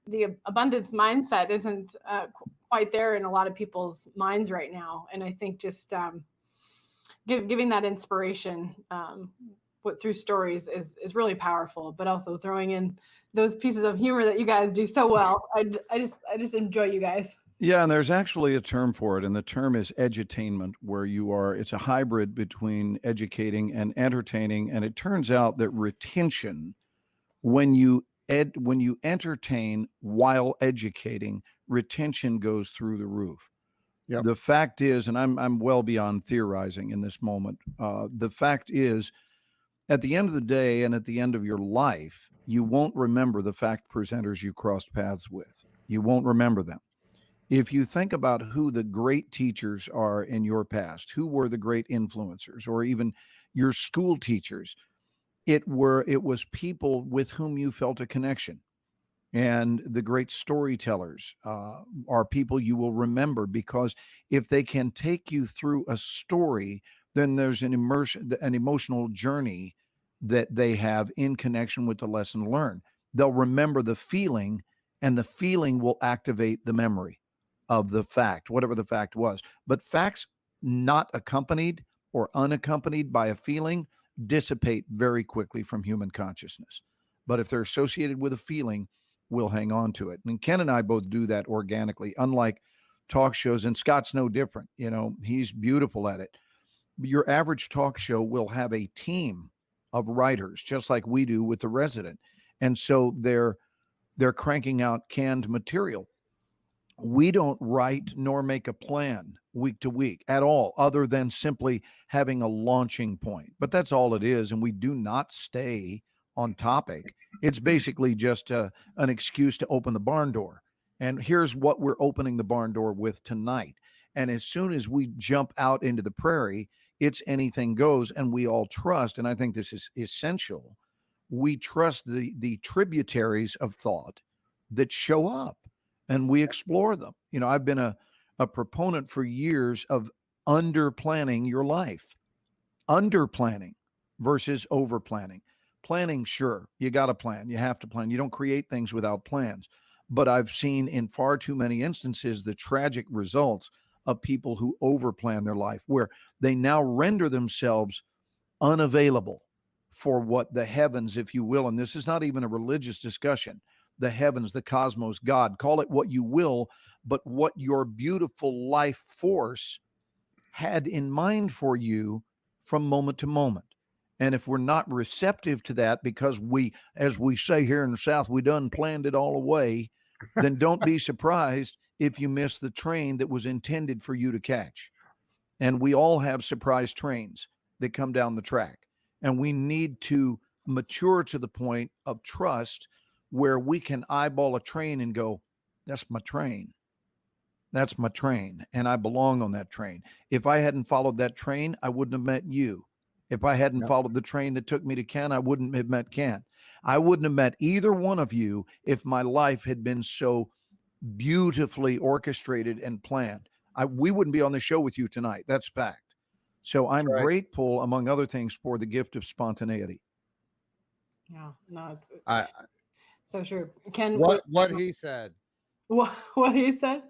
the abundance mindset isn't quite there in a lot of people's minds right now. And I think just giving that inspiration through stories is really powerful, but also throwing in those pieces of humor that you guys do so well. I just enjoy you guys. Yeah, and there's actually a term for it, and the term is edutainment, where it's a hybrid between educating and entertaining. And it turns out that retention, when you entertain while educating, retention goes through the roof. Yep. The fact is, and I'm well beyond theorizing in this moment, the fact is, at the end of the day and at the end of your life, you won't remember the fact presenters you crossed paths with. You won't remember them. If you think about who the great teachers are in your past, who were the great influencers, or even your school teachers, it was people with whom you felt a connection. And the great storytellers are people you will remember, because if they can take you through a story, then there's an emotional journey that they have in connection with the lesson learned. They'll remember the feeling, and the feeling will activate the memory of the fact, whatever the fact was. But facts not accompanied or unaccompanied by a feeling dissipate very quickly from human consciousness. But if they're associated with a feeling, we'll hang on to it. And Ken and I both do that organically, unlike talk shows. And Scott's no different. He's beautiful at it. Your average talk show will have a team of writers, just like we do with The Resident. And so they're cranking out canned material. We don't write nor make a plan week to week at all, other than simply having a launching point. But that's all it is. And we do not stay on topic. It's basically just an excuse to open the barn door. And here's what we're opening the barn door with tonight. And as soon as we jump out into the prairie, it's anything goes. And we all trust, and I think this is essential, we trust the tributaries of thought that show up, and we explore them. I've been a proponent for years of under planning your life. Under planning versus over planning. Planning, sure, you got to plan. You have to plan. You don't create things without plans. But I've seen in far too many instances the tragic results of people who overplan their life, where they now render themselves unavailable for what the heavens, if you will, and this is not even a religious discussion, the heavens, the cosmos, God, call it what you will, but what your beautiful life force had in mind for you from moment to moment. And if we're not receptive to that, because we, as we say here in the South, we done planned it all away, then don't be surprised if you miss the train that was intended for you to catch. And we all have surprise trains that come down the track. And we need to mature to the point of trust where we can eyeball a train and go, that's my train. That's my train. And I belong on that train. If I hadn't followed that train, I wouldn't have met you. If I hadn't followed the train that took me to Ken, I wouldn't have met Ken. I wouldn't have met either one of you if my life had been so beautifully orchestrated and planned. We wouldn't be on the show with you tonight. That's fact. So I'm grateful, among other things, for the gift of spontaneity. Yeah, no, it's so true. Ken, what he said. What he said?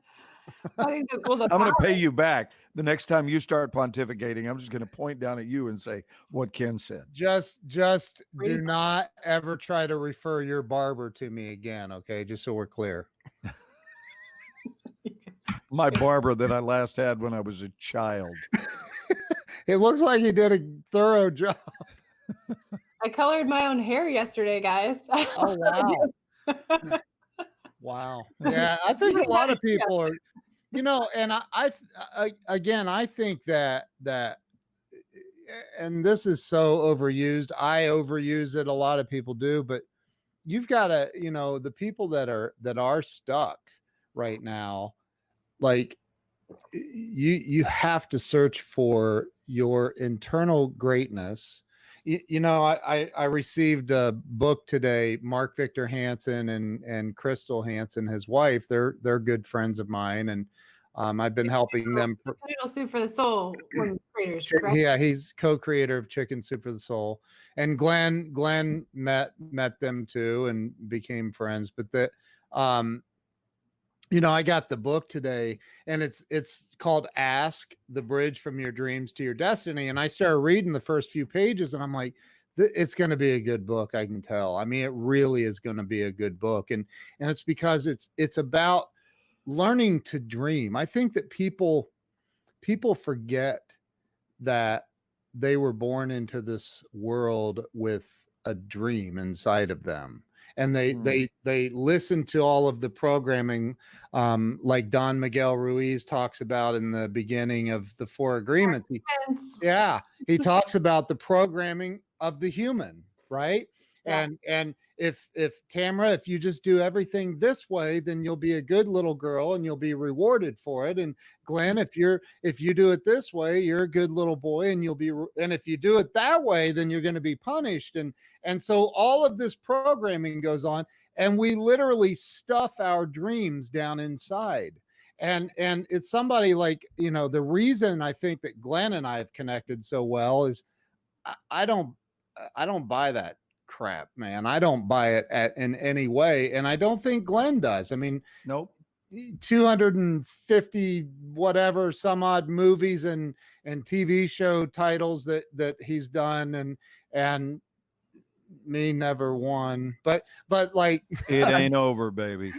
I think that, well, I'm going to pay you back the next time you start pontificating. I'm just going to point down at you and say what Ken said. Just do not ever try to refer your barber to me again, okay? Just so we're clear. My barber that I last had when I was a child. It looks like he did a thorough job. I colored my own hair yesterday, guys. Oh, wow. Wow. Yeah, I think a lot of people are, and I think that, and this is so overused. I overuse it. A lot of people do, but you've got to, the people that are stuck right now, like you have to search for your internal greatness. I received a book today, Mark Victor Hansen and Crystal Hansen, his wife. They're good friends of mine, and I've been helping them. Chicken Soup for the Soul creators, correct? Yeah, he's co-creator of Chicken Soup for the Soul, and Glen met them too and became friends. But I got the book today, and it's called Ask: The Bridge from Your Dreams to Your Destiny. And I started reading the first few pages, and I'm like, it's going to be a good book. I can tell. I mean, it really is going to be a good book. And it's because it's about learning to dream. I think that people forget that they were born into this world with a dream inside of them, and they listen to all of the programming, like Don Miguel Ruiz talks about in the beginning of the Four Agreements. He talks about the programming of the human, right? Yeah. And if Tamara, if you just do everything this way, then you'll be a good little girl and you'll be rewarded for it. And Glenn, if you do it this way, you're a good little boy and and if you do it that way, then you're going to be punished. And so all of this programming goes on, and we literally stuff our dreams down inside. And it's somebody like, the reason I think that Glenn and I have connected so well is I don't buy that crap, man. I don't buy it in any way. And I don't think Glenn does. I mean, nope. 250 whatever some odd movies and TV show titles that he's done, and me never won, but like it ain't over, baby.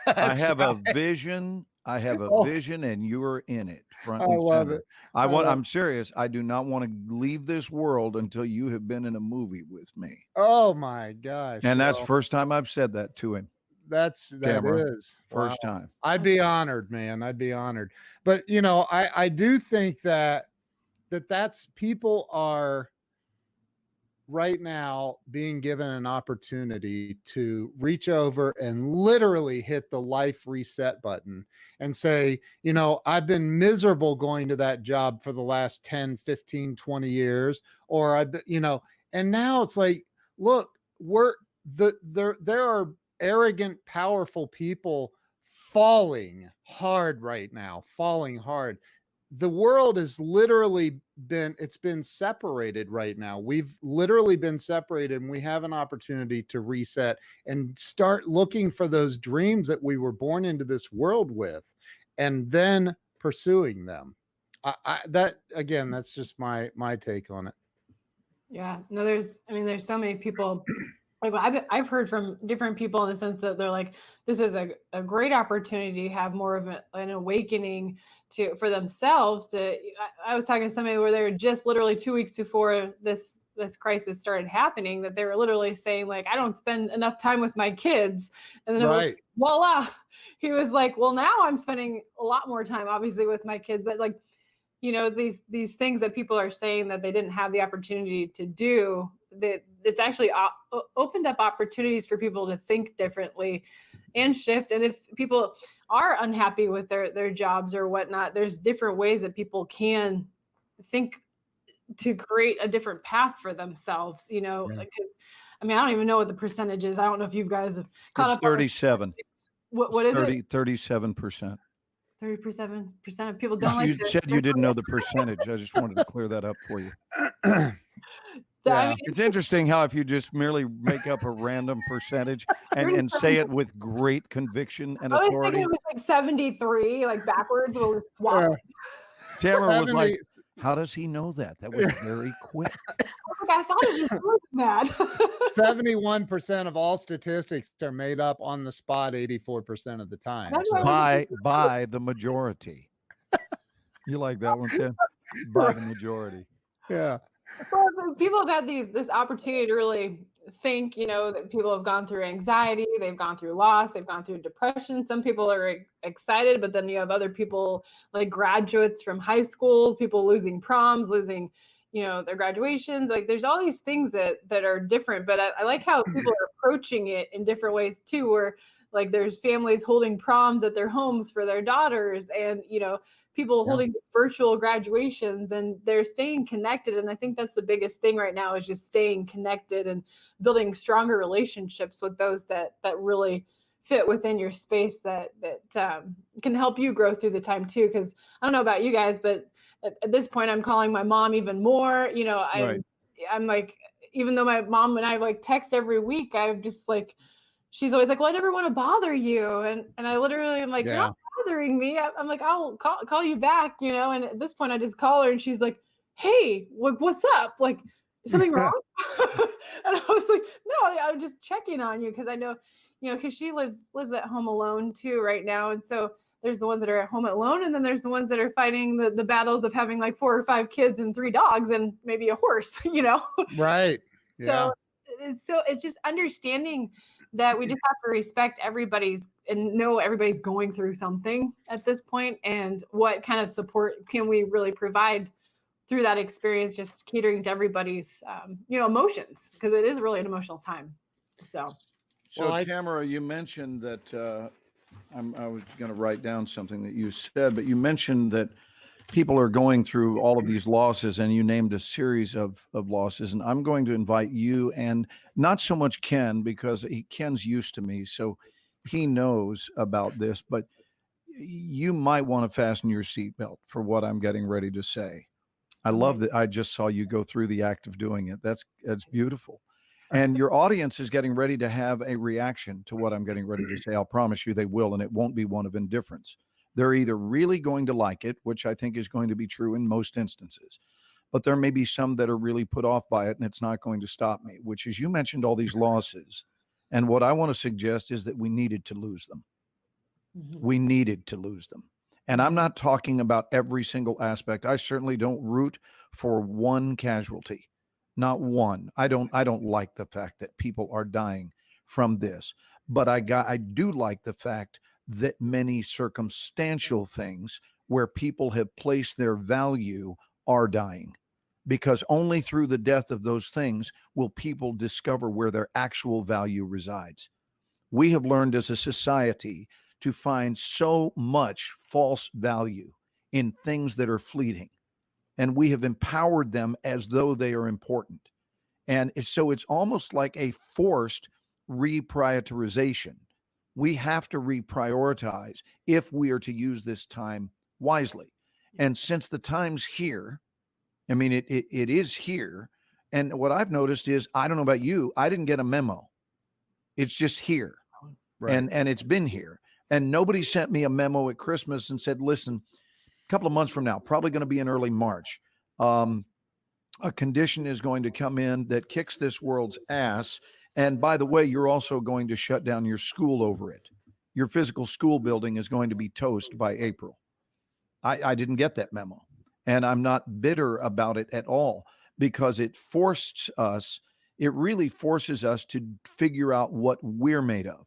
I have a vision. I have a vision, and you're in it, front and center. I'm serious. I do not want to leave this world until you have been in a movie with me. Oh my gosh! And that's first time I've said that to him. That is first time. I'd be honored, man. I'd be honored. But I do think that's people are right now being given an opportunity to reach over and literally hit the life reset button and say, I've been miserable going to that job for the last 10, 15, 20 years, or and now it's like, look, there are arrogant, powerful people falling hard right now, falling hard. The world has literally been separated right now. We've literally been separated, and we have an opportunity to reset and start looking for those dreams that we were born into this world with, and then pursuing them. That's just my take on it. Yeah, no, there's so many people. Like I've heard from different people in the sense that they're like, this is a great opportunity to have more of an awakening for themselves. I was talking to somebody where they were just literally 2 weeks before this crisis started happening, that they were literally saying, like, I don't spend enough time with my kids. And then right. Voila. He was like, well, now I'm spending a lot more time obviously with my kids, but like, these things that people are saying that they didn't have the opportunity to do, that it's actually opened up opportunities for people to think differently and shift. And if people are unhappy with their jobs or whatnot, there's different ways that people can think to create a different path for themselves, Yeah. because I don't even know what the percentage is. I don't know if you guys have caught up. 37. What is it? 37%. 37% of people don't like You said you didn't know the percentage. I just wanted to clear that up for you. Yeah. It's interesting how if you just merely make up a random percentage and say it with great conviction and authority. I was thinking it was like 73, like backwards. We'll swap. Tamara was like, how does he know that? That was very quick. I thought it was more than that. 71% of all statistics are made up on the spot 84% of the time. So. By the majority. You like that one, Tim? By the majority. Yeah. Well, people have had this opportunity to really think, that people have gone through anxiety, they've gone through loss, they've gone through depression. Some people are excited, but then you have other people like graduates from high schools, people losing proms, losing, their graduations. Like there's all these things that are different, but I like how people are approaching it in different ways too, where like there's families holding proms at their homes for their daughters, and, people holding virtual graduations, and they're staying connected. And I think that's the biggest thing right now, is just staying connected and building stronger relationships with those that really fit within your space, that can help you grow through the time too. Because I don't know about you guys, but at this point, I'm calling my mom even more. I'm like, even though my mom and I like text every week, I'm just like she's always like, well, I never want to bother you. And I literally am like, you're Yeah. not bothering me. I'm like, I'll call you back, you know? And at this point I just call her and she's like, hey, what's up? Like, is something wrong? And I was like, no, I'm just checking on you. Cause I know, you know, cause she lives at home alone too right now. And so there's the ones that are at home alone. And then there's the ones that are fighting the battles of having like 4 or 5 kids and 3 dogs and maybe a horse, you know? Right. Yeah. So it's just understanding that we just have to respect everybody's and know everybody's going through something at this point, and what kind of support can we really provide through that experience, just catering to everybody's you know, emotions, because it is really an emotional time. So Well, Tamara, you mentioned that I was going to write down something that you said, but you mentioned that people are going through all of these losses, and you named a series of losses. And I'm going to invite you, and not so much Ken, because Ken's used to me, so he knows about this, but you might want to fasten your seatbelt for what I'm getting ready to say. I love that. I just saw you go through the act of doing it. That's beautiful. And your audience is getting ready to have a reaction to what I'm getting ready to say. I'll promise you they will, and it won't be one of indifference. They're either really going to like it, which I think is going to be true in most instances, but there may be some that are really put off by it, and it's not going to stop me, which is, you mentioned all these losses. And what I want to suggest is that we needed to lose them. We needed to lose them. And I'm not talking about every single aspect. I certainly don't root for one casualty, not one. I don't like the fact that people are dying from this, but I do like the fact that many circumstantial things where people have placed their value are dying, because only through the death of those things will people discover where their actual value resides. We have learned as a society to find so much false value in things that are fleeting, and we have empowered them as though they are important. And so it's almost like a forced reprioritization. We have to reprioritize if we are to use this time wisely. And since the time's here, I mean, it is here. And what I've noticed is, I don't know about you, I didn't get a memo. It's just here. Right. And it's been here. And nobody sent me a memo at Christmas and said, listen, a couple of months from now, probably going to be in early March, a condition is going to come in that kicks this world's ass. And by the way, you're also going to shut down your school over it. Your physical school building is going to be toast by April. I didn't get that memo. And I'm not bitter about it at all, because it really forces us to figure out what we're made of.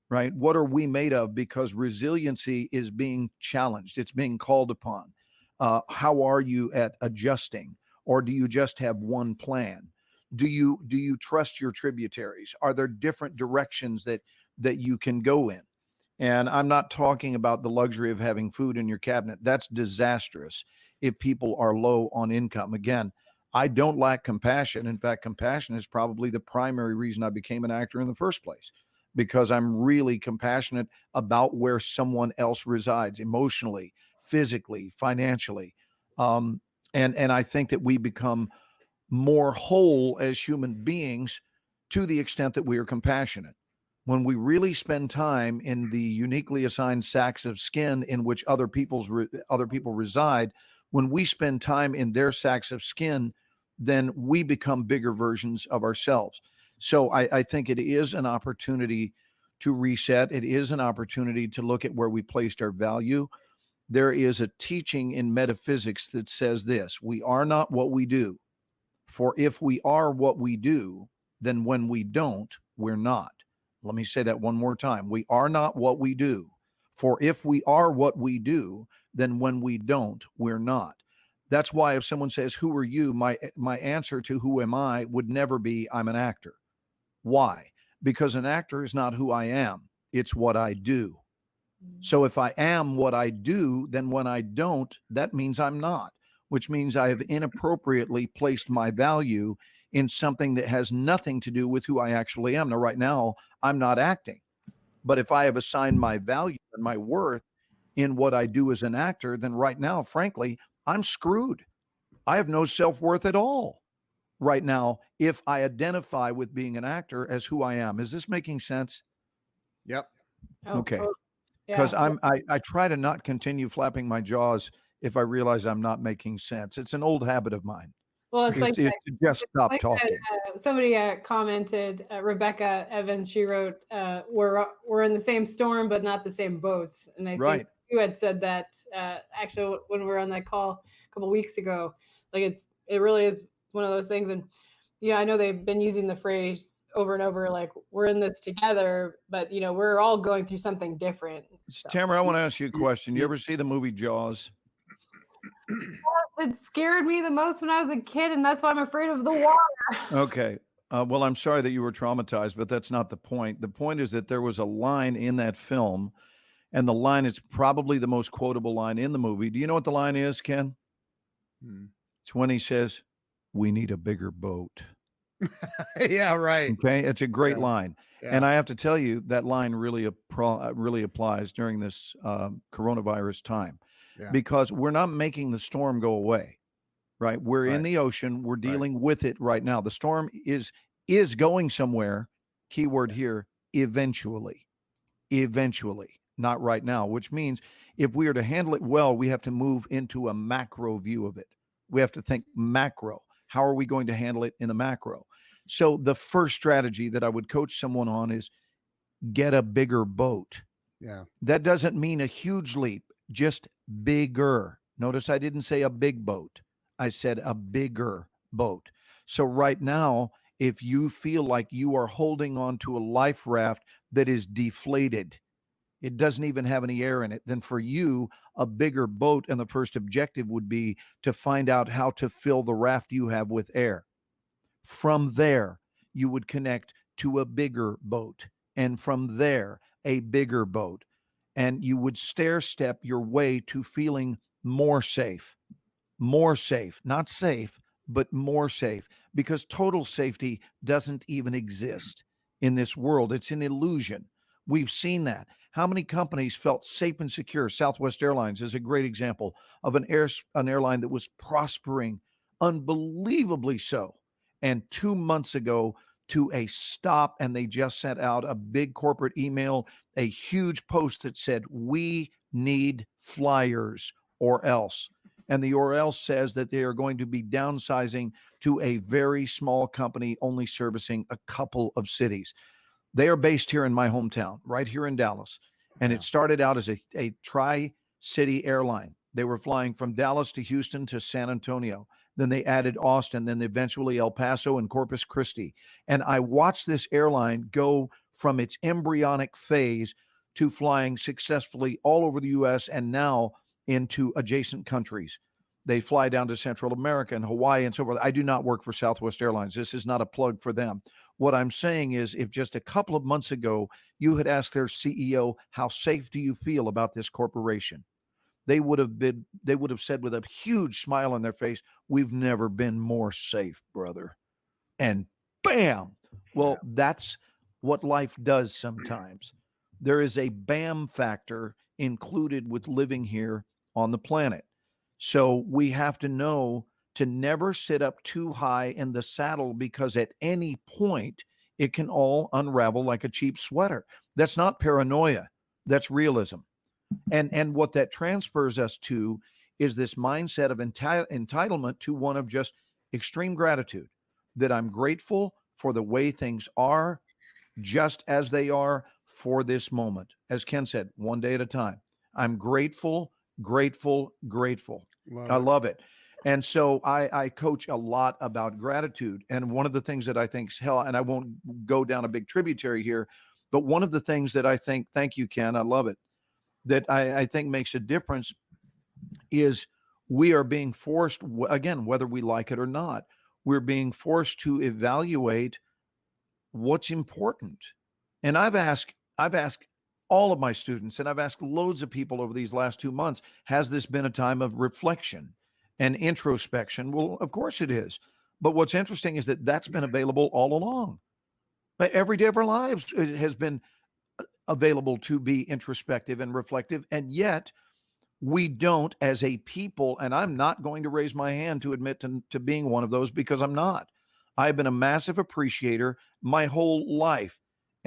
Right? What are we made of? Because resiliency is being challenged. It's being called upon. How are you at adjusting? Or do you just have one plan? Do you trust your tributaries? Are there different directions that you can go in? And I'm not talking about the luxury of having food in your cabinet. That's disastrous if people are low on income. Again, I don't lack compassion. In fact, compassion is probably the primary reason I became an actor in the first place, because I'm really compassionate about where someone else resides emotionally, physically, financially. And I think that we become more whole as human beings to the extent that we are compassionate. When we really spend time in the uniquely assigned sacks of skin in which other people reside, when we spend time in their sacks of skin, then we become bigger versions of ourselves. So I think it is an opportunity to reset. It is an opportunity to look at where we placed our value. There is a teaching in metaphysics that says this: we are not what we do. For if we are what we do, then when we don't, we're not. Let me say that one more time. We are not what we do. For if we are what we do, then when we don't, we're not. That's why if someone says, who are you? My answer to who am I would never be, I'm an actor. Why? Because an actor is not who I am. It's what I do. So if I am what I do, then when I don't, that means I'm not, which means I have inappropriately placed my value in something that has nothing to do with who I actually am. Now, right now, I'm not acting. But if I have assigned my value and my worth in what I do as an actor, then right now, frankly, I'm screwed. I have no self-worth at all right now if I identify with being an actor as who I am. Is this making sense? Yep. Oh, Okay. oh, Because yeah. I try to not continue flapping my jaws if I realize I'm not making sense. It's an old habit of mine. Well, it's Is like to just stop like that, talking. somebody commented, Rebecca Evans. She wrote, "We're in the same storm, but not the same boats." And I think Right. you had said that actually when we were on that call a couple weeks ago. Like it really is one of those things. And I know they've been using the phrase over and over, like we're in this together, but we're all going through something different. So Tamara, I want to ask you a question. You Yeah. ever see the movie Jaws? it scared me the most when I was a kid, and that's why I'm afraid of the water. Okay. Well, I'm sorry that you were traumatized, but that's not the point. The point is that there was a line in that film, and the line is probably the most quotable line in the movie. Do you know what the line is, Ken? Hmm. It's when he says, "We need a bigger boat." Yeah, right. Okay, it's a great Yeah. line, Yeah. and I have to tell you that line really really applies during this coronavirus time, Yeah. because we're not making the storm go away, right? We're in Right. the ocean. We're Right. dealing with it right now. The storm is going somewhere. Keyword here: eventually, not right now. Which means if we are to handle it well, we have to move into a macro view of it. We have to think macro. How are we going to handle it in the macro? So the first strategy that I would coach someone on is get a bigger boat. Yeah. That doesn't mean a huge leap, just bigger. Notice I didn't say a big boat. I said a bigger boat. So right now, if you feel like you are holding on to a life raft that is deflated, it doesn't even have any air in it, then for you, a bigger boat and the first objective would be to find out how to fill the raft you have with air. From there, you would connect to a bigger boat. And from there, a bigger boat. And you would stair step your way to feeling more safe, not safe, but more safe, because total safety doesn't even exist in this world. It's an illusion. We've seen that. How many companies felt safe and secure? Southwest Airlines is a great example of an airline that was prospering unbelievably so. And 2 months ago, to a stop, and they just sent out a big corporate email, a huge post that said, "We need flyers or else." And the or else says that they are going to be downsizing to a very small company only servicing a couple of cities. They are based here in my hometown, right here in Dallas. And Yeah. it started out as a tri-city airline. They were flying from Dallas to Houston to San Antonio. Then they added Austin, then eventually El Paso and Corpus Christi. And I watched this airline go from its embryonic phase to flying successfully all over the US and now into adjacent countries. They fly down to Central America and Hawaii and so forth. I do not work for Southwest Airlines. This is not a plug for them. What I'm saying is, if just a couple of months ago you had asked their CEO, "How safe do you feel about this corporation?" they would have said with a huge smile on their face, "We've never been more safe, brother." And bam. Well, that's what life does sometimes. There is a bam factor included with living here on the planet. So we have to know to never sit up too high in the saddle, because at any point it can all unravel like a cheap sweater. That's not paranoia. That's realism. And what that transfers us to is this mindset of entitlement to one of just extreme gratitude, that I'm grateful for the way things are, just as they are for this moment. As Ken said, one day at a time. I'm grateful, grateful, grateful. Love I it. love it. And so I coach a lot about gratitude. And one of the things that I think is hell, and I won't go down a big tributary here, but one of the things that I think, thank you, Ken, I love it, that I think makes a difference is we are being forced, again, whether we like it or not, we're being forced to evaluate what's important. And I've asked all of my students, and I've asked loads of people over these last 2 months, has this been a time of reflection and introspection? Well, of course it is. But what's interesting is that that's been available all along. Every day of our lives has been available to be introspective and reflective. And yet we don't, as a people, and I'm not going to raise my hand to admit to being one of those, because I'm not. I've been a massive appreciator my whole life.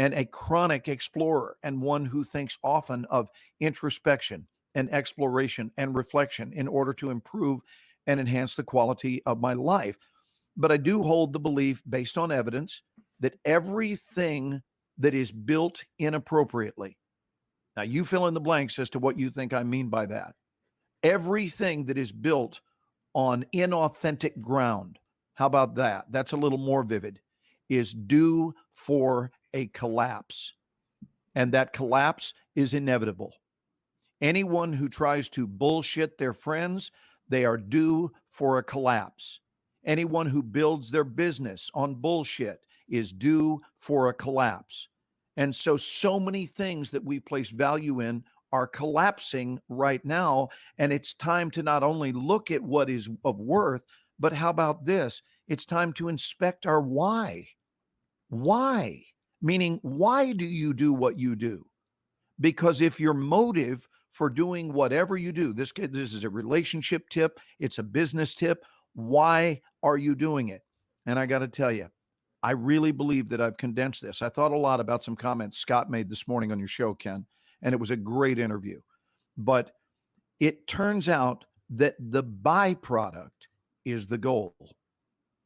and a chronic explorer, and one who thinks often of introspection and exploration and reflection in order to improve and enhance the quality of my life. But I do hold the belief, based on evidence, that everything that is built inappropriately, now you fill in the blanks as to what you think I mean by that. Everything that is built on inauthentic ground, how about that? That's a little more vivid, is due for a collapse. And that collapse is inevitable. Anyone who tries to bullshit their friends, they are due for a collapse. Anyone who builds their business on bullshit is due for a collapse. And so many things that we place value in are collapsing right now. And it's time to not only look at what is of worth, but how about this? It's time to inspect our why. Why? Meaning, why do you do what you do? Because if your motive for doing whatever you do, this is a relationship tip, it's a business tip, why are you doing it? And I got to tell you, I really believe that I've condensed this. I thought a lot about some comments Scott made this morning on your show, Ken, and it was a great interview. But it turns out that the byproduct is the goal.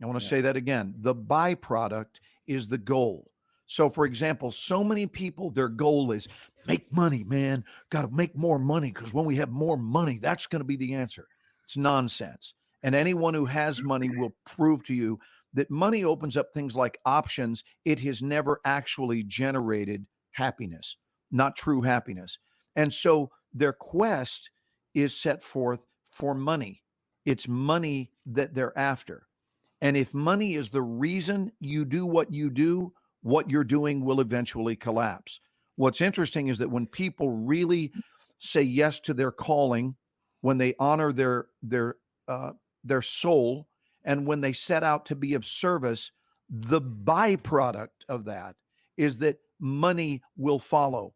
I want to say that again. The byproduct is the goal. So, for example, so many people, their goal is make money, man. Got to make more money, because when we have more money, that's going to be the answer. It's nonsense. And anyone who has money will prove to you that money opens up things like options. It has never actually generated happiness, not true happiness. And so their quest is set forth for money. It's money that they're after. And if money is the reason you do, what you're doing will eventually collapse. What's interesting is that when people really say yes to their calling, when they honor their soul, and when they set out to be of service, the byproduct of that is that money will follow.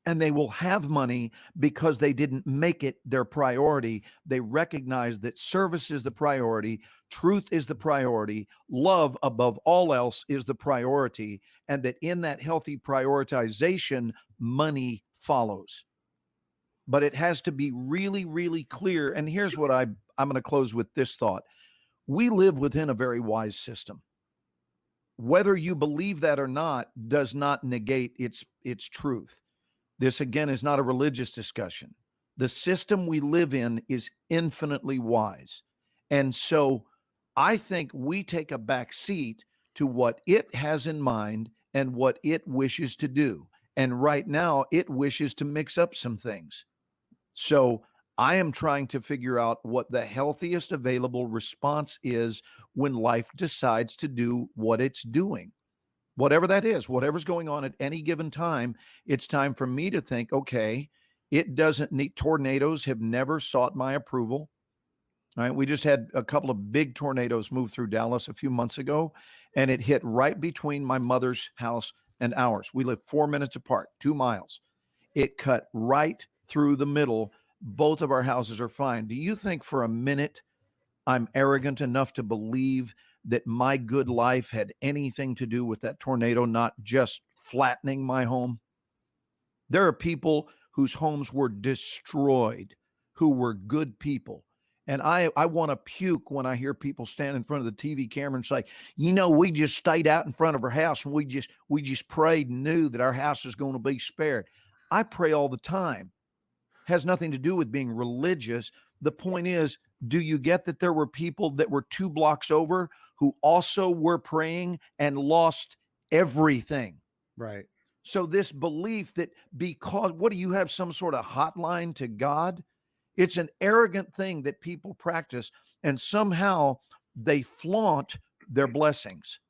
And they will have money because they didn't make it their priority. They recognize that service is the priority, truth is the priority, love above all else is the priority, and that in that healthy prioritization, money follows. But it has to be really, really clear. And here's what I'm going to close with this thought. We live within a very wise system. Whether you believe that or not does not negate its truth. This, again, is not a religious discussion. The system we live in is infinitely wise. And so I think we take a back seat to what it has in mind and what it wishes to do. And right now, it wishes to mix up some things. So I am trying to figure out what the healthiest available response is when life decides to do what it's doing. Whatever that is, whatever's going on at any given time, it's time for me to think, okay, it doesn't need, tornadoes have never sought my approval. All right. We just had a couple of big tornadoes move through Dallas a few months ago, and it hit right between my mother's house and ours. We live 4 minutes apart, 2 miles. It cut right through the middle. Both of our houses are fine. Do you think for a minute I'm arrogant enough to believe that my good life had anything to do with that tornado not just flattening my home? There are people whose homes were destroyed, who were good people. And I want to puke when I hear people stand in front of the TV camera and say, we just stayed out in front of our house and we just prayed and knew that our house is going to be spared. I pray all the time. Has nothing to do with being religious. The point is, do you get that there were people that were 2 blocks over who also were praying and lost everything? Right. So this belief that because, what do you have, some sort of hotline to God? It's an arrogant thing that people practice, and somehow they flaunt their blessings.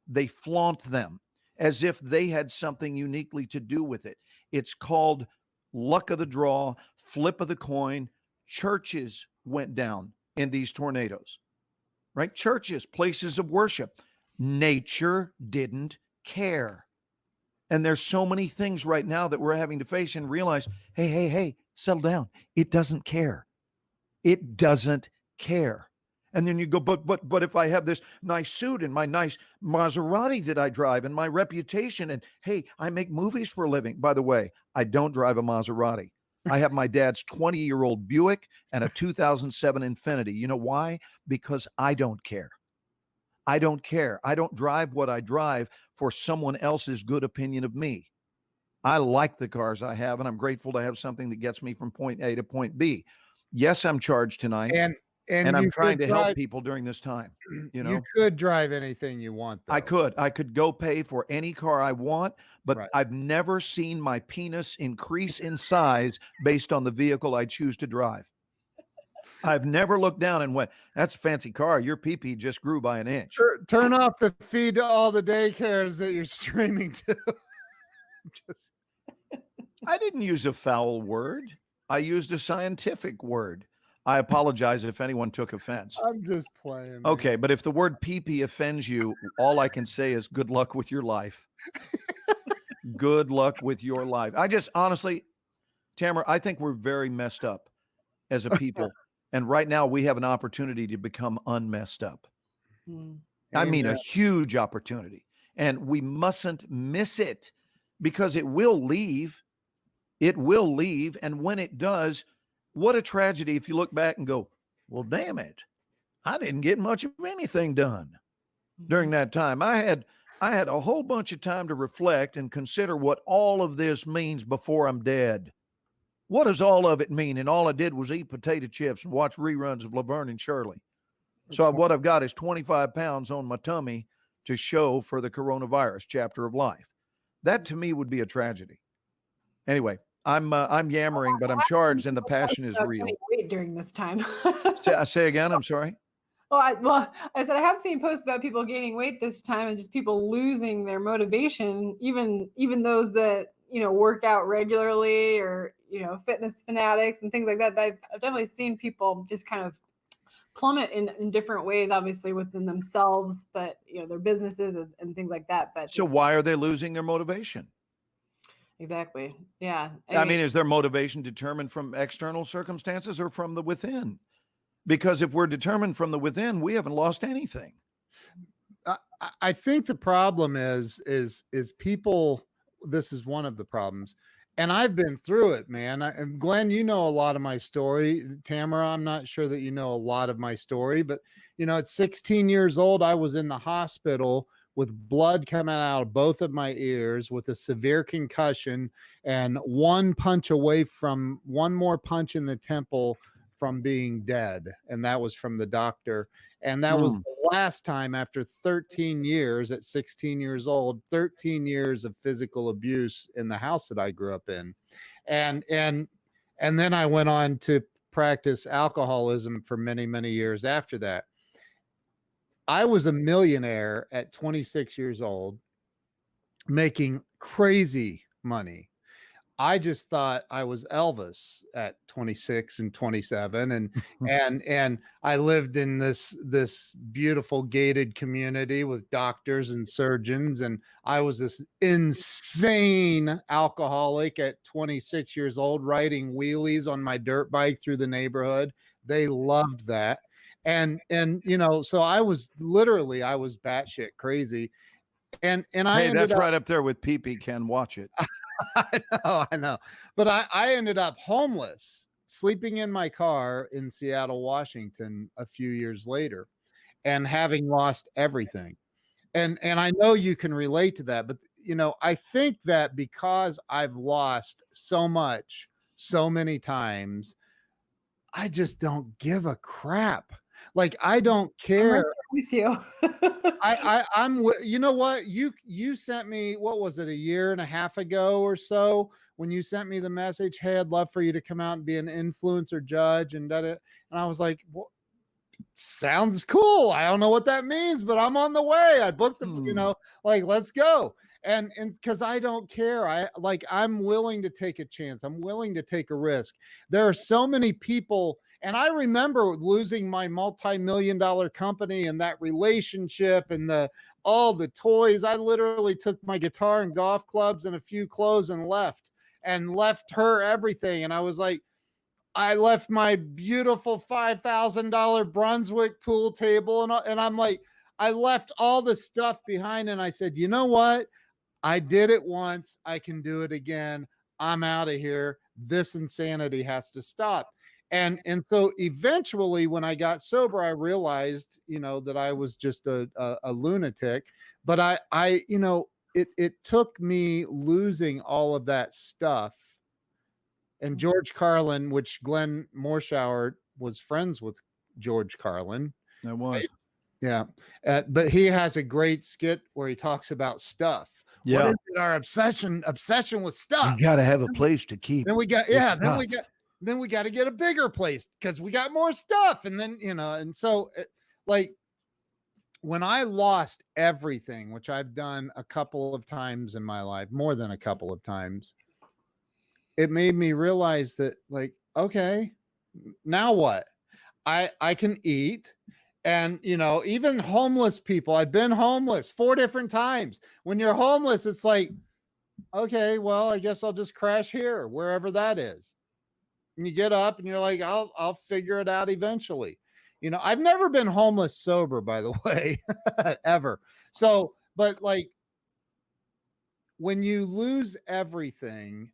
They flaunt them as if they had something uniquely to do with it. It's called luck of the draw, flip of the coin. Churches went down in these tornadoes, right? Churches, places of worship. Nature didn't care. And there's so many things right now that we're having to face and realize, hey, settle down. It doesn't care. It doesn't care. And then you go, but if I have this nice suit and my nice Maserati that I drive and my reputation, and hey, I make movies for a living. By the way, I don't drive a Maserati. I have my dad's 20-year-old Buick and a 2007 Infiniti. You know why? Because I don't care. I don't care. I don't drive what I drive for someone else's good opinion of me. I like the cars I have, and I'm grateful to have something that gets me from point A to point B. Yes, I'm charged tonight. And I'm you trying could to help drive, people during this time. You you know, could drive anything you want, though. I could go pay for any car I want, but Right. I've never seen my penis increase in size based on the vehicle I choose to drive. I've never looked down and went, that's a fancy car. Your pee-pee just grew by an inch. Turn off the feed to all the daycares that you're streaming to. Just, I didn't use a foul word. I used a scientific word. I apologize if anyone took offense. I'm just playing. Man. Okay, but if the word pee-pee offends you, all I can say is good luck with your life. Good luck with your life. I just honestly, Tamara, I think we're very messed up as a people. And right now we have an opportunity to become unmessed up. I mean, a huge opportunity. And we mustn't miss it because it will leave. It will leave. And when it does, what a tragedy if you look back and go, well, damn it. I didn't get much of anything done during that time. I had a whole bunch of time to reflect and consider what all of this means before I'm dead. What does all of it mean? And all I did was eat potato chips and watch reruns of Laverne and Shirley. So what I've got is 25 pounds on my tummy to show for the coronavirus chapter of life. That to me would be a tragedy. Anyway, I'm yammering, but I'm charged and the passion is real. Weight during this time. Say again, I'm sorry. I said I have seen posts about people gaining weight this time and just people losing their motivation, even those that, work out regularly or, fitness fanatics and things like that. I've definitely seen people just kind of plummet in different ways, obviously within themselves, but, their businesses and things like that. But so why are they losing their motivation? Exactly. Yeah. I mean, is their motivation determined from external circumstances or from the within? Because if we're determined from the within, we haven't lost anything. I think the problem is people, this is one of the problems. And I've been through it, man. Glenn, you know a lot of my story. Tamara, I'm not sure that you know a lot of my story, but at 16 years old, I was in the hospital with blood coming out of both of my ears with a severe concussion and one more punch in the temple from being dead. And that was from the doctor. And that was the last time after 13 years at 16 years old, 13 years of physical abuse in the house that I grew up in. And then I went on to practice alcoholism for many, many years after that. I was a millionaire at 26 years old, making crazy money. I just thought I was Elvis at 26 and 27. And I lived in this beautiful gated community with doctors and surgeons. And I was this insane alcoholic at 26 years old, riding wheelies on my dirt bike through the neighborhood. They loved that. And so I was batshit crazy. And hey, that's right up there with pee-pee, Ken. Watch it. I know. But I ended up homeless, sleeping in my car in Seattle, Washington a few years later and having lost everything. And I know you can relate to that, but I think that because I've lost so much, so many times, I just don't give a crap. Like, I don't care. I'm right with you. I'm you know what? You sent me, what was it, a year and a half ago or so, when you sent me the message, hey, I'd love for you to come out and be an influencer judge and that. And I was like, well, sounds cool. I don't know what that means, but I'm on the way. I booked the, let's go. And because I don't care. I'm willing to take a chance. I'm willing to take a risk. There are so many people. And I remember losing my multi-million-dollar company and that relationship and all the toys. I literally took my guitar and golf clubs and a few clothes and left her everything. And I was like, I left my beautiful $5,000 Brunswick pool table, and I'm like, I left all the stuff behind, and I said, you know what? I did it once. I can do it again. I'm out of here. This insanity has to stop. And so eventually, when I got sober, I realized, that I was just a lunatic. But it took me losing all of that stuff. And George Carlin, which Glen Morshower was friends with George Carlin. That was. Yeah. But he has a great skit where he talks about stuff. Yeah. What is it? Our obsession with stuff. You got to have a place to keep. Then we got, then we got to get a bigger place because we got more stuff. And then, and so like when I lost everything, which I've done a couple of times in my life, more than a couple of times, it made me realize that, like, okay, now what? I can eat. And, even homeless people, I've been homeless 4 different times. When you're homeless, it's like, okay, well, I guess I'll just crash here, wherever that is. And you get up and you're like, I'll figure it out eventually. I've never been homeless sober, by the way, ever. So, but like when you lose everything,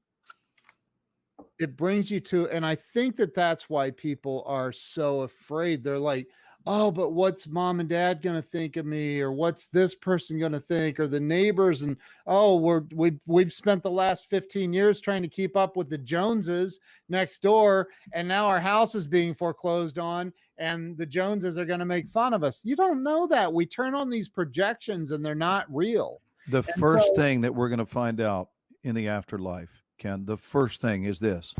it brings you to, and I think that's why people are so afraid. They're like, oh, but what's mom and dad going to think of me? Or what's this person going to think? Or the neighbors? And, oh, we've spent the last 15 years trying to keep up with the Joneses next door. And now our house is being foreclosed on and the Joneses are going to make fun of us. You don't know that. We turn on these projections and they're not real. The first thing that we're going to find out in the afterlife, Ken, the first thing is this.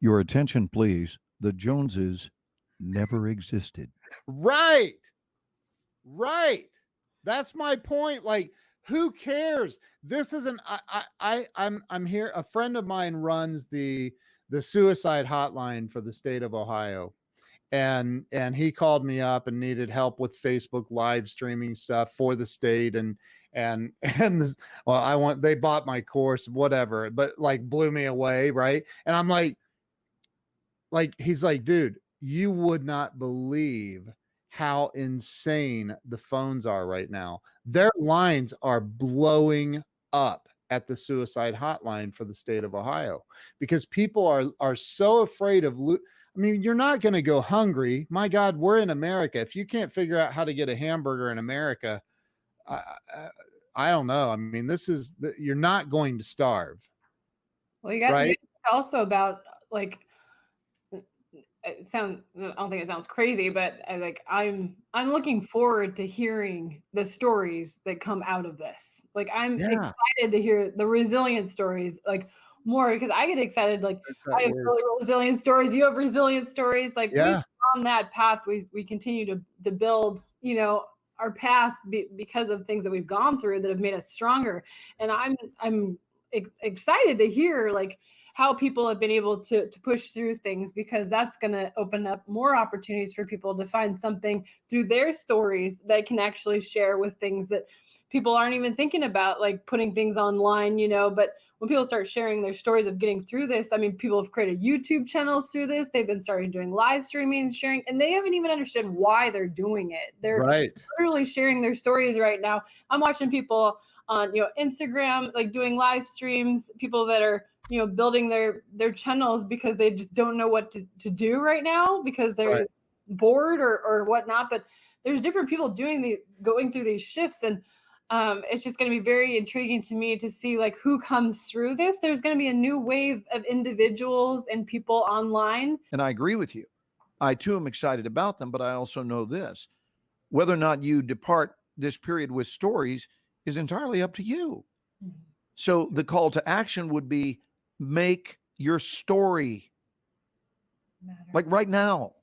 Your attention, please. The Joneses never existed. Right. That's my point. Like, who cares? This isn't, I'm here. A friend of mine runs the suicide hotline for the state of Ohio. And he called me up and needed help with Facebook live streaming stuff for the state. And this, well, they bought my course, whatever, but like blew me away. Right. And I'm like, he's like, dude, you would not believe how insane the phones are right now. Their lines are blowing up at the suicide hotline for the state of Ohio because people are so afraid of I mean, you're not going to go hungry. My God, we're in America. If you can't figure out how to get a hamburger in America, I don't know. I mean, you're not going to starve. Well, you got to think also about like, I don't think it sounds crazy, but I'm looking forward to hearing the stories that come out of this. Like I'm excited to hear the resilient stories, like more because I get excited. Like I have really resilient stories. You have resilient stories. Like we're on that path. We continue to build, our path because of things that we've gone through that have made us stronger. And I'm excited to hear like how people have been able to push through things, because that's going to open up more opportunities for people to find something through their stories that can actually share with things that people aren't even thinking about, like putting things online, but when people start sharing their stories of getting through this, I mean, people have created YouTube channels through this. They've been starting doing live streaming, sharing, and they haven't even understood why they're doing it. They're literally sharing their stories right now. I'm watching people on, Instagram, like doing live streams, people that are, building their channels because they just don't know what to do right now because they're bored or whatnot. But there's different people going through these shifts. And it's just going to be very intriguing to me to see like who comes through this. There's going to be a new wave of individuals and people online. And I agree with you. I too am excited about them, but I also know this, whether or not you depart this period with stories is entirely up to you. Mm-hmm. So the call to action would be make your story like right now,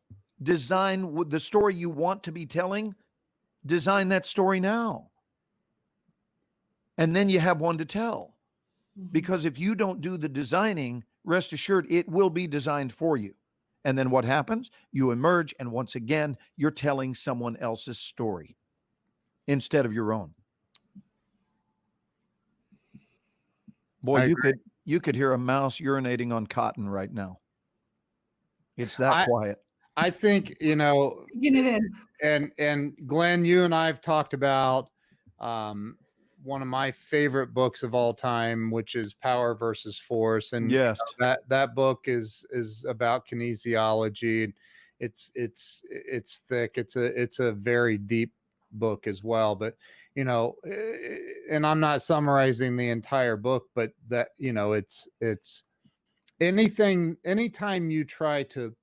design the story you want to be telling, design that story now. And then you have one to tell. Mm-hmm. Because if you don't do the designing, rest assured it will be designed for you. And then what happens? You emerge, and once again, you're telling someone else's story instead of your own. Boy, you could hear a mouse urinating on cotton right now. It's that I quiet. I think, you know, Get it in. and Glenn, you and I have talked about one of my favorite books of all time, which is Power versus Force, and you Yes. know, that book is about kinesiology. It's thick. It's a very deep book as well. But you know, and I'm not summarizing the entire book, but that you know, it's anytime you try to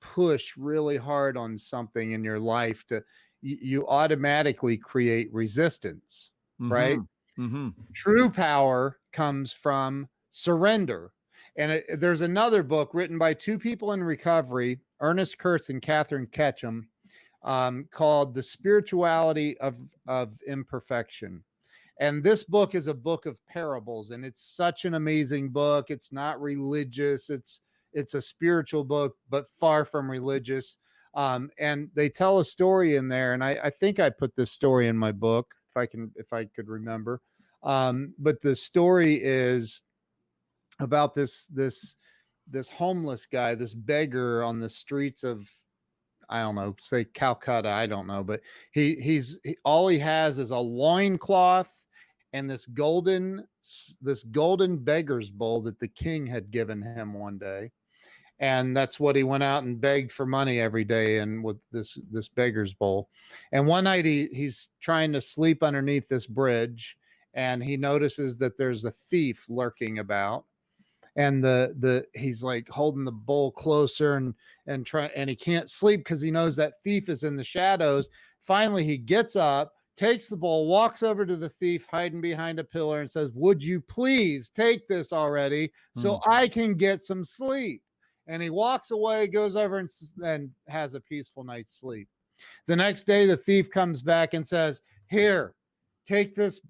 push really hard on something in your life to you automatically create resistance, right? Mm-hmm. Mm-hmm. True power comes from surrender. And there's another book written by two people in recovery, Ernest Kurtz and Catherine Ketchum, called The Spirituality of Imperfection. And this book is a book of parables, and it's such an amazing book. It's not religious. It's a spiritual book, but far from religious. And they tell a story in there, and I think I put this story in my book if I could remember. But the story is about this homeless guy, this beggar on the streets of, I don't know, say Calcutta, I don't know, but all he has is a loincloth and this golden beggar's bowl that the king had given him one day. And that's what he went out and begged for money every day, and with this beggar's bowl. And one night he's trying to sleep underneath this bridge, and he notices that there's a thief lurking about, and the he's like holding the bowl closer and he can't sleep because he knows that thief is in the shadows. Finally he gets up, takes the bowl, walks over to the thief hiding behind a pillar, and says, "Would you please take this already so I can get some sleep?" And he walks away, goes over and has a peaceful night's sleep. The next day the thief comes back and says, "Here, take this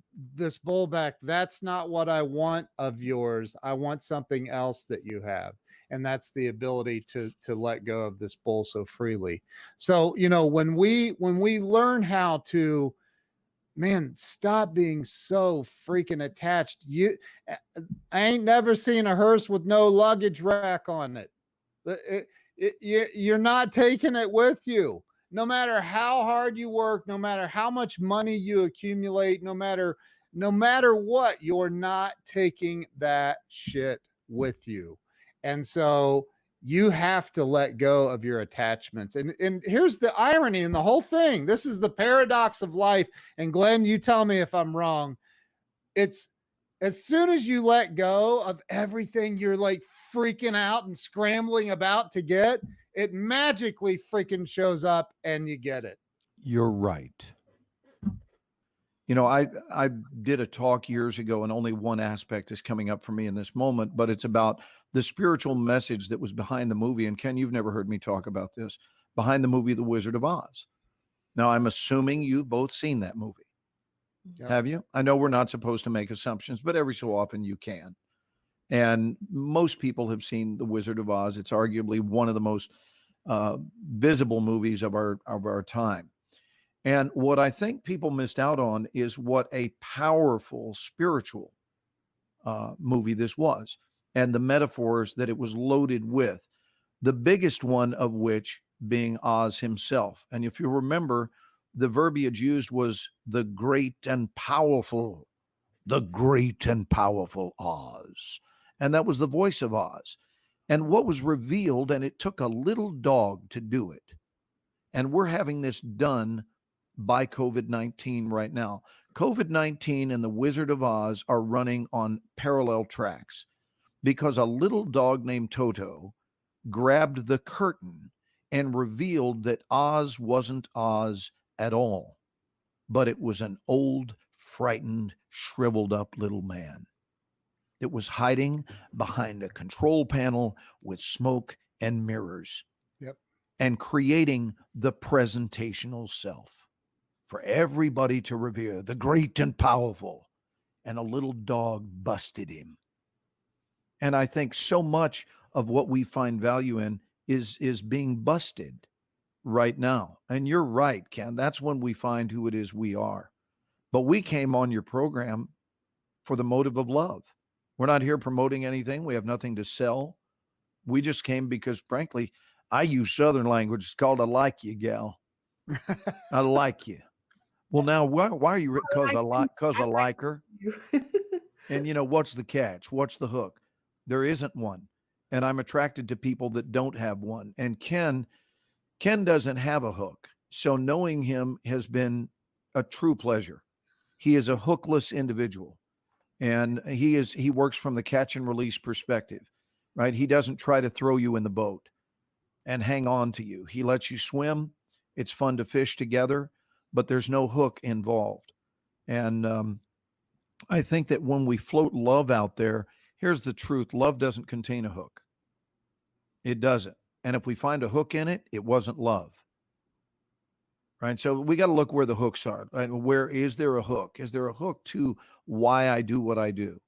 bowl back. That's not what I want of yours. I want something else that you have." And that's the ability to let go of this bowl so freely. So, you know, when we learn how to, man, stop being so freaking attached. I ain't never seen a hearse with no luggage rack on it. You're not taking it with you. No matter how hard you work, no matter how much money you accumulate, no matter what, you're not taking that shit with you. And so you have to let go of your attachments. And here's the irony in the whole thing. This is the paradox of life. And Glenn, you tell me if I'm wrong. It's as soon as you let go of everything you're like freaking out and scrambling about to get, it magically freaking shows up and you get it. You're right. You know, I did a talk years ago, and only one aspect is coming up for me in this moment, but it's about the spiritual message that was behind the movie. And Ken, you've never heard me talk about this, behind the movie The Wizard of Oz. Now, I'm assuming you've both seen that movie. Yep. Have you? I know we're not supposed to make assumptions, but every so often you can. And most people have seen The Wizard of Oz. It's arguably one of the most visible movies of our time. And what I think people missed out on is what a powerful spiritual movie this was, and the metaphors that it was loaded with, the biggest one of which being Oz himself. And if you remember, the verbiage used was the great and powerful Oz. And that was the voice of Oz. And what was revealed, and it took a little dog to do it. And we're having this done by COVID-19 right now. COVID-19 and the Wizard of Oz are running on parallel tracks because a little dog named Toto grabbed the curtain and revealed that Oz wasn't Oz at all, but it was an old, frightened, shriveled up little man. It was hiding behind a control panel with smoke and mirrors. Yep. And creating the presentational self for everybody to revere, the great and powerful. And a little dog busted him. And I think so much of what we find value in is being busted right now. And you're right, Ken. That's when we find who it is we are. But we came on your program for the motive of love. We're not here promoting anything. We have nothing to sell. We just came because, frankly, I use Southern language. It's called I like you, gal. I like you. Well, now why are you? Because I like her. And what's the catch? What's the hook? There isn't one. And I'm attracted to people that don't have one. And Ken doesn't have a hook. So knowing him has been a true pleasure. He is a hookless individual. And he works from the catch and release perspective, right? He doesn't try to throw you in the boat and hang on to you. He lets you swim. It's fun to fish together, but there's no hook involved. And I think that when we float love out there, here's the truth. Love doesn't contain a hook. It doesn't. And if we find a hook in it, it wasn't love. Right. So we got to look where the hooks are. Right? Where is there a hook? Is there a hook to why I do what I do?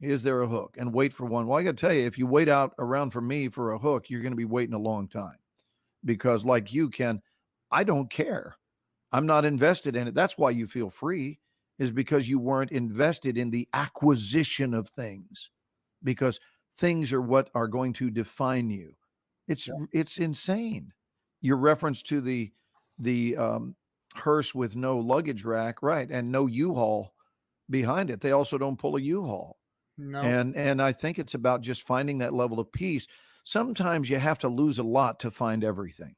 Is there a hook? And wait for one. Well, I got to tell you, if you wait out around for me for a hook, you're going to be waiting a long time. Because like you, Ken, I don't care. I'm not invested in it. That's why you feel free, is because you weren't invested in the acquisition of things, because things are what are going to define you. It's insane. Your reference to the hearse with no luggage rack, right, and no U-Haul behind it. They also don't pull a U-Haul. No. And I think it's about just finding that level of peace. Sometimes you have to lose a lot to find everything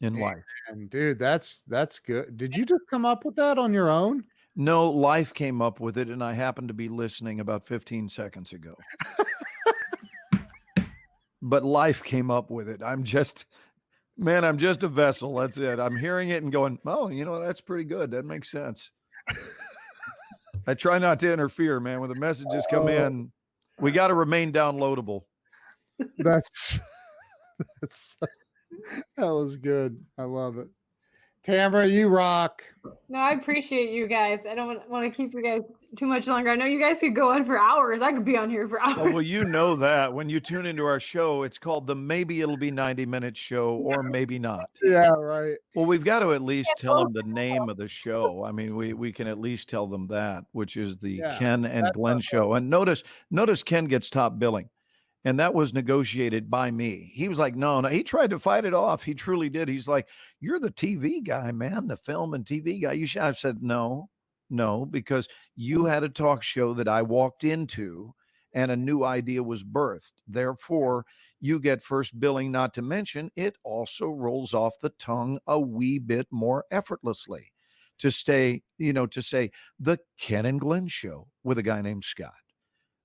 in life. And dude, that's good. Did you just come up with that on your own? No, life came up with it, and I happened to be listening about 15 seconds ago. But life came up with it. I'm just a vessel. That's it. I'm hearing it and going, oh, that's pretty good. That makes sense. I try not to interfere, man. When the messages come in, we got to remain downloadable. That was good. I love it. Tamara, you rock. No, I appreciate you guys. I don't want to keep you guys too much longer. I know you guys could go on for hours. I could be on here for hours. Oh, well, you know that when you tune into our show, it's called the Maybe It'll Be 90-minute show, or maybe not. Yeah, right. Well, we've got to at least tell them the name of the show. I mean, we can at least tell them that, which is the Ken and Glen show. And notice Ken gets top billing. And that was negotiated by me. He was like, no, he tried to fight it off. He truly did. He's like, you're the TV guy, man, the film and TV guy. You should. I said, no, because you had a talk show that I walked into and a new idea was birthed. Therefore, you get first billing, not to mention it also rolls off the tongue a wee bit more effortlessly to say the Ken and Glen show with a guy named Scott.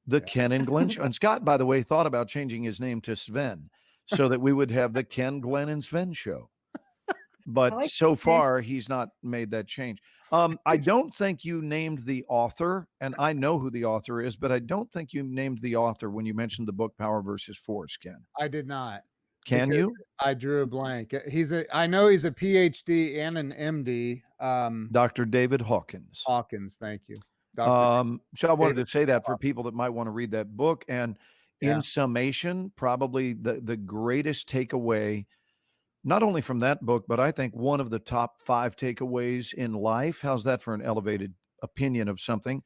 The Ken and Glen show. And Scott, by the way, thought about changing his name to Sven so that we would have the Ken, Glen, and Sven show. But so far, he's not made that change. I don't think you named the author, and I know who the author is, but I don't think you named the author when you mentioned the book Power versus Force, Ken. I did not. Can you? I drew a blank. I know he's a PhD and an MD. Dr. David Hawkins. Hawkins, thank you. So I wanted to say that for people that might want to read that book. And in summation, probably the greatest takeaway, not only from that book, but I think one of the top 5 takeaways in life, how's that for an elevated opinion of something,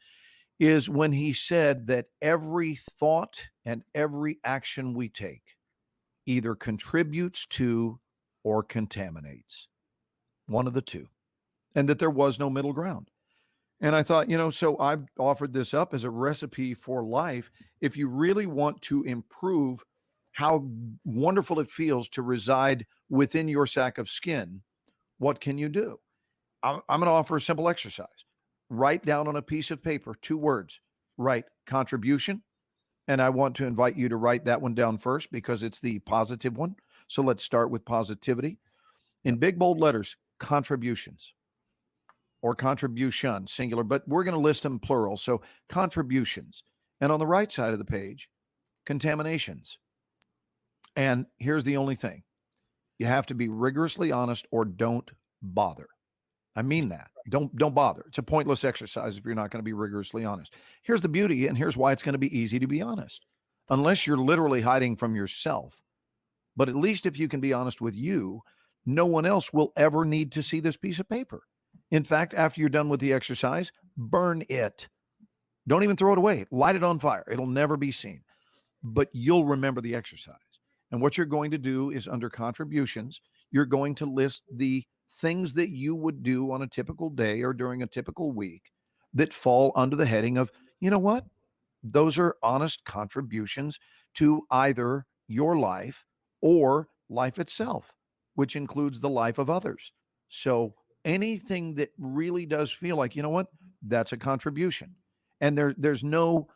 is when he said that every thought and every action we take either contributes to or contaminates. One of the two. And that there was no middle ground. And I thought, so I've offered this up as a recipe for life. If you really want to improve how wonderful it feels to reside within your sack of skin, what can you do? I'm going to offer a simple exercise. Write down on a piece of paper 2 words. Write contribution. And I want to invite you to write that one down first because it's the positive one. So let's start with positivity. In big, bold letters, contributions. Or contribution, singular, but we're going to list them plural. So contributions. And on the right side of the page, contaminations. And here's the only thing. You have to be rigorously honest or don't bother. I mean that. Don't bother. It's a pointless exercise if you're not going to be rigorously honest. Here's the beauty, and here's why it's going to be easy to be honest. Unless you're literally hiding from yourself. But at least if you can be honest with you, no one else will ever need to see this piece of paper. In fact, after you're done with the exercise, burn it. Don't even throw it away. Light it on fire. It'll never be seen. But you'll remember the exercise. And what you're going to do is under contributions, you're going to list the things that you would do on a typical day or during a typical week that fall under the heading of, you know what? Those are honest contributions to either your life or life itself, which includes the life of others. So anything that really does feel like, you know what, that's a contribution. And there's no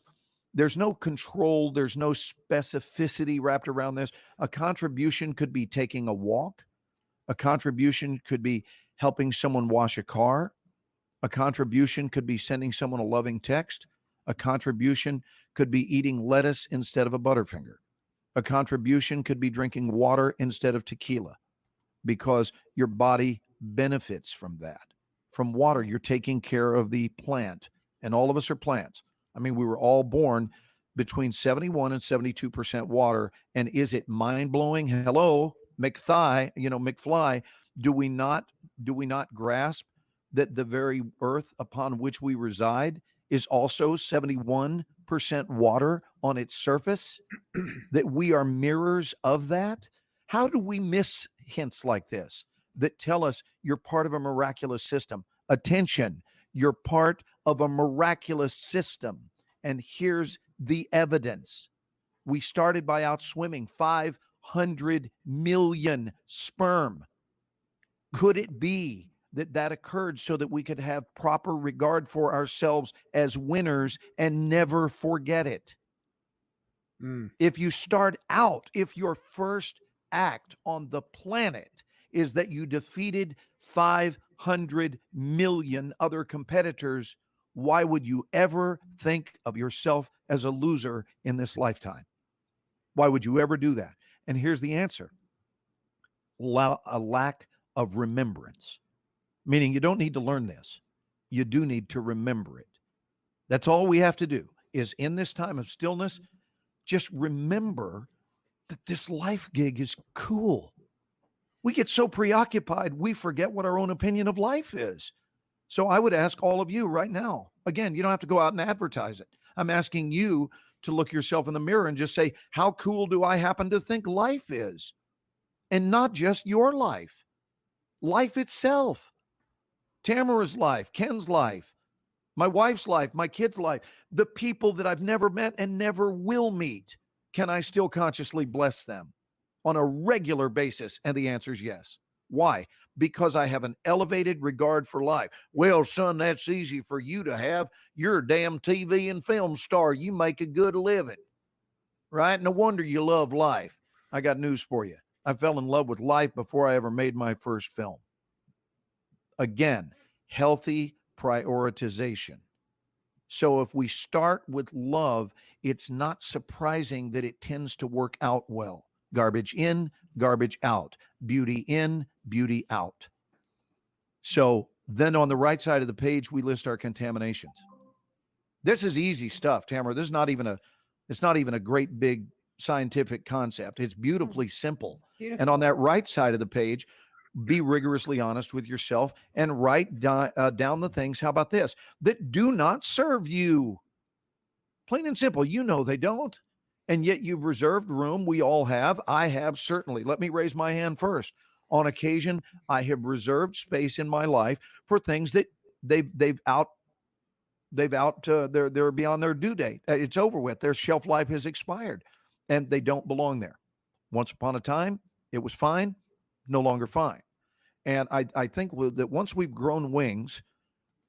control, there's no specificity wrapped around this. A contribution could be taking a walk. A contribution could be helping someone wash a car. A contribution could be sending someone a loving text. A contribution could be eating lettuce instead of a Butterfinger. A contribution could be drinking water instead of tequila, because your body benefits from that. From water, you're taking care of the plant, and all of us are plants. I mean, we were all born between 71 and 72% water. And is it mind-blowing? Hello, McFly, do we not grasp that the very earth upon which we reside is also 71% water on its surface, that we are mirrors of that? How do we miss hints like this that tell us you're part of a miraculous system? Attention, you're part of a miraculous system. And here's the evidence. We started by outswimming 500 million sperm. Could it be that occurred so that we could have proper regard for ourselves as winners and never forget it? If you start out, if your first act on the planet is that you defeated 500 million other competitors, why would you ever think of yourself as a loser in this lifetime? Why would you ever do that? And here's the answer. A lack of remembrance. Meaning you don't need to learn this. You do need to remember it. That's all we have to do, is in this time of stillness, just remember that this life gig is cool. We get so preoccupied, we forget what our own opinion of life is. So I would ask all of you right now, again, you don't have to go out and advertise it. I'm asking you to look yourself in the mirror and just say, how cool do I happen to think life is? And not just your life, life itself. Tamara's life, Ken's life, my wife's life, my kid's life, the people that I've never met and never will meet. Can I still consciously bless them on a regular basis? And the answer is yes. Why? Because I have an elevated regard for life. Well, son, that's easy for you to have. You're a damn TV and film star. You make a good living, right? No wonder you love life. I got news for you. I fell in love with life before I ever made my first film. Again, healthy prioritization. So if we start with love, it's not surprising that it tends to work out well. Garbage in, garbage out. Beauty in, beauty out. So then on the right side of the page, we list our contaminations. This is easy stuff, Tamara. This is not even a great big scientific concept. It's beautifully simple. Beautiful. And on that right side of the page, be rigorously honest with yourself and write down the things. How about this? That do not serve you. Plain and simple. You know they don't. And yet you've reserved room. We all have. I have, certainly. Let me raise my hand first. On occasion, I have reserved space in my life for things that they're beyond their due date. It's over with. Their shelf life has expired and they don't belong there. Once upon a time, it was fine, no longer fine. And I think that once we've grown wings,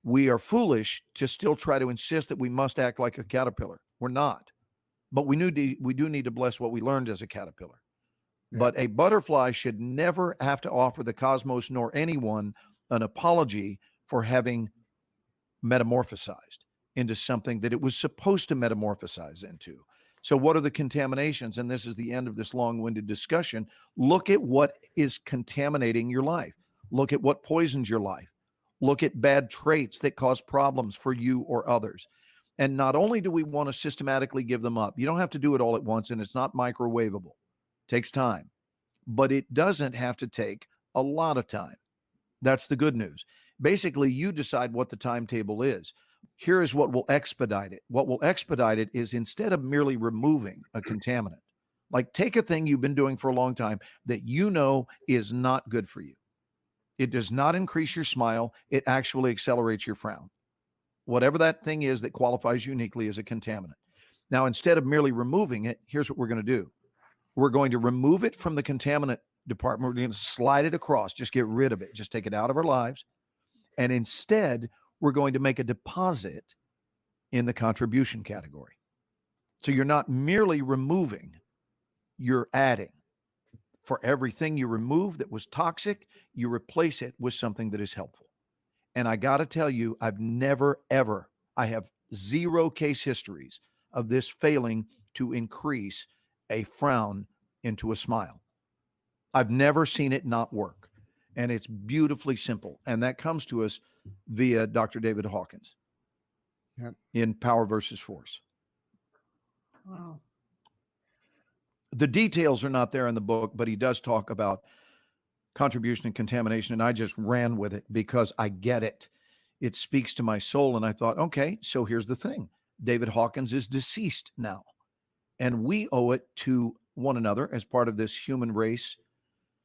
we are foolish to still try to insist that we must act like a caterpillar. We're not. But we do need to bless what we learned as a caterpillar. Yeah. But a butterfly should never have to offer the cosmos nor anyone an apology for having metamorphosized into something that it was supposed to metamorphosize into. So what are the contaminations? And this is the end of this long-winded discussion. Look at what is contaminating your life. Look at what poisons your life. Look at bad traits that cause problems for you or others. And not only do we want to systematically give them up, you don't have to do it all at once, and it's not microwavable. It takes time, but it doesn't have to take a lot of time. That's the good news. Basically, you decide what the timetable is. Here is what will expedite it. What will expedite it is, instead of merely removing a contaminant, Like, take a thing you've been doing for a long time that you know is not good for you. It does not increase your smile. It actually accelerates your frown. Whatever that thing is that qualifies uniquely as a contaminant. Now, instead of merely removing it, here's what we're going to do. We're going to remove it from the contaminant department. We're going to slide it across, just get rid of it, just take it out of our lives. And instead, we're going to make a deposit in the contribution category. So you're not merely removing, you're adding. For everything you remove that was toxic, you replace it with something that is helpful. And I got to tell you, I've never, ever, I have 0 case histories of this failing to increase a frown into a smile. I've never seen it not work. And it's beautifully simple. And that comes to us via Dr. David Hawkins in Power versus Force. Wow. The details are not there in the book, but he does talk about contribution and contamination. And I just ran with it because I get it. It speaks to my soul. And I thought, okay, so here's the thing. David Hawkins is deceased now. And we owe it to one another as part of this human race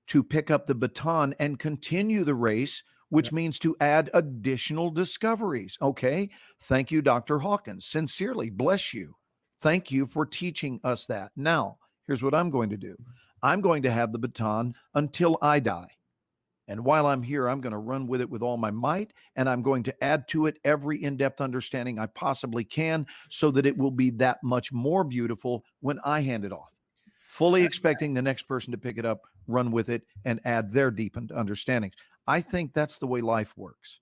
to pick up the baton and continue the race, which means to add additional discoveries. Okay. Thank you, Dr. Hawkins. Sincerely, bless you. Thank you for teaching us that. Now, here's what I'm going to do. I'm going to have the baton until I die. And while I'm here, I'm going to run with it with all my might, and I'm going to add to it every in-depth understanding I possibly can so that it will be that much more beautiful when I hand it off. Fully expecting the next person to pick it up, run with it, and add their deepened understandings. I think that's the way life works.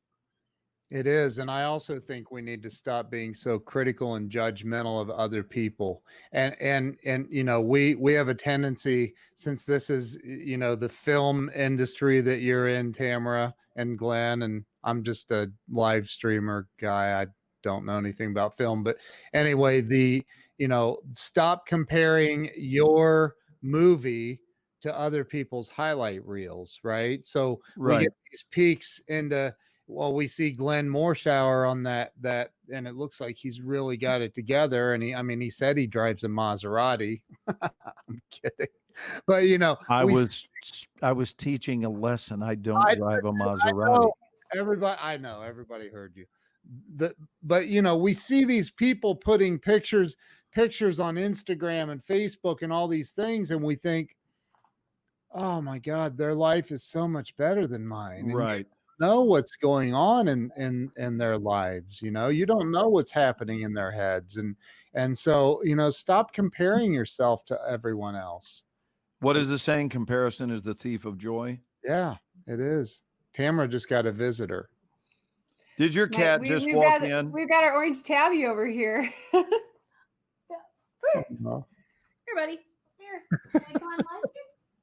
It is. And I also think we need to stop being so critical and judgmental of other people. And you know, we have a tendency, since this is, you know, the film industry that you're in, Tamara and Glenn, and I'm just a live streamer guy. I don't know anything about film, but anyway, you know, stop comparing your movie to other people's highlight reels, right? So we get these peaks into, well, we see Glen Morshower on that, and it looks like he's really got it together. And he said he drives a Maserati. I'm kidding, but you know, I was teaching a lesson. I don't drive a Maserati. I know everybody heard you. But you know, we see these people putting pictures on Instagram and Facebook and all these things, and we think, oh my God, their life is so much better than mine. Right. Know what's going on in their lives. You know, you don't know what's happening in their heads. And so, you know, stop comparing yourself to everyone else. What is the saying? Comparison is the thief of joy. Yeah, it is. Tamara just got a visitor. Did your cat just walk in? We've got our orange tabby over here. Come here. Here, buddy. Here. Come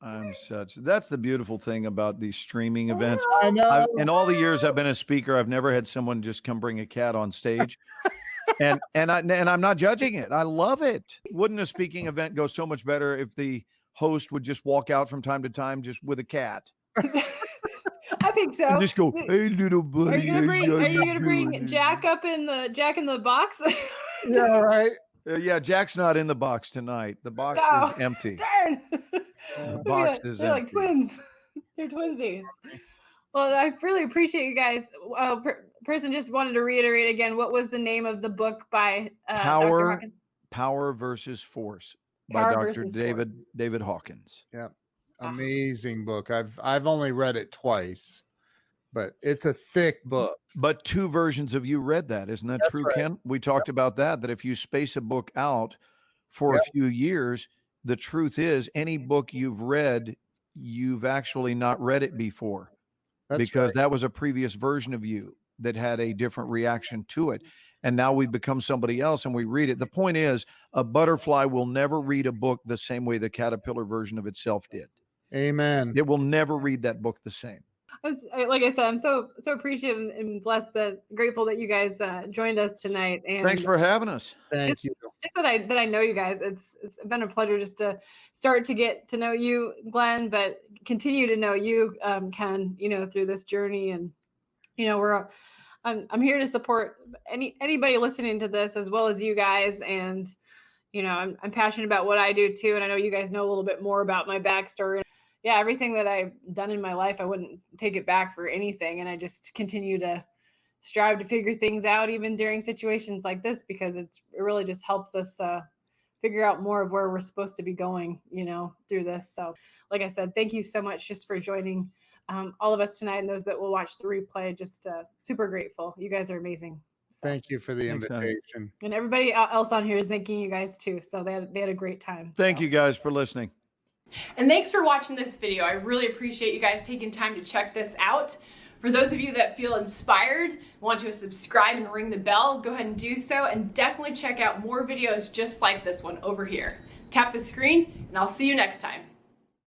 on, That's the beautiful thing about these streaming events. I know. In all the years I've been a speaker, I've never had someone just come bring a cat on stage. and I'm not judging it. I love it. Wouldn't a speaking event go so much better if the host would just walk out from time to time just with a cat? I think so. And just go, hey, little buddy. Are you gonna bring Jack up in the box? Yeah, right. Yeah, Jack's not in the box tonight. The box is empty. Darn. The box is they're empty. like twins. They're twinsies. Well, I really appreciate you guys. Person just wanted to reiterate again, what was the name of the book by Dr. Hawkins? Power versus Force by Dr. David Hawkins. Yeah. Amazing book. I've only read it twice, but it's a thick book. But 2 versions of you read that. Isn't that true, right, Ken? We talked about that if you space a book out for a few years, the truth is any book you've read, you've actually not read it before. Because that was a previous version of you that had a different reaction to it. And now we've become somebody else and we read it. The point is, a butterfly will never read a book the same way the caterpillar version of itself did. Amen. It will never read that book the same. Like I said, I'm so appreciative and blessed, grateful that you guys joined us tonight. And thanks for having us. Thank you. Just that I know you guys. It's been a pleasure just to start to get to know you, Glenn, but continue to know you, Ken, you know, through this journey. And you know, I'm here to support anybody listening to this as well as you guys. And you know, I'm passionate about what I do too. And I know you guys know a little bit more about my backstory. Yeah, everything that I've done in my life, I wouldn't take it back for anything. And I just continue to strive to figure things out even during situations like this, because it really just helps us figure out more of where we're supposed to be going, you know, through this. So like I said, thank you so much just for joining all of us tonight, and those that will watch the replay. Just super grateful. You guys are amazing. So. Thank you for the Thanks, honey. invitation. And everybody else on here is thanking you guys too. So they had a great time. Thank so. you guys for listening. And thanks for watching this video. I really appreciate you guys taking time to check this out. For those of you that feel inspired, want to subscribe and ring the bell, go ahead and do so. And definitely check out more videos just like this one over here. Tap the screen, and I'll see you next time.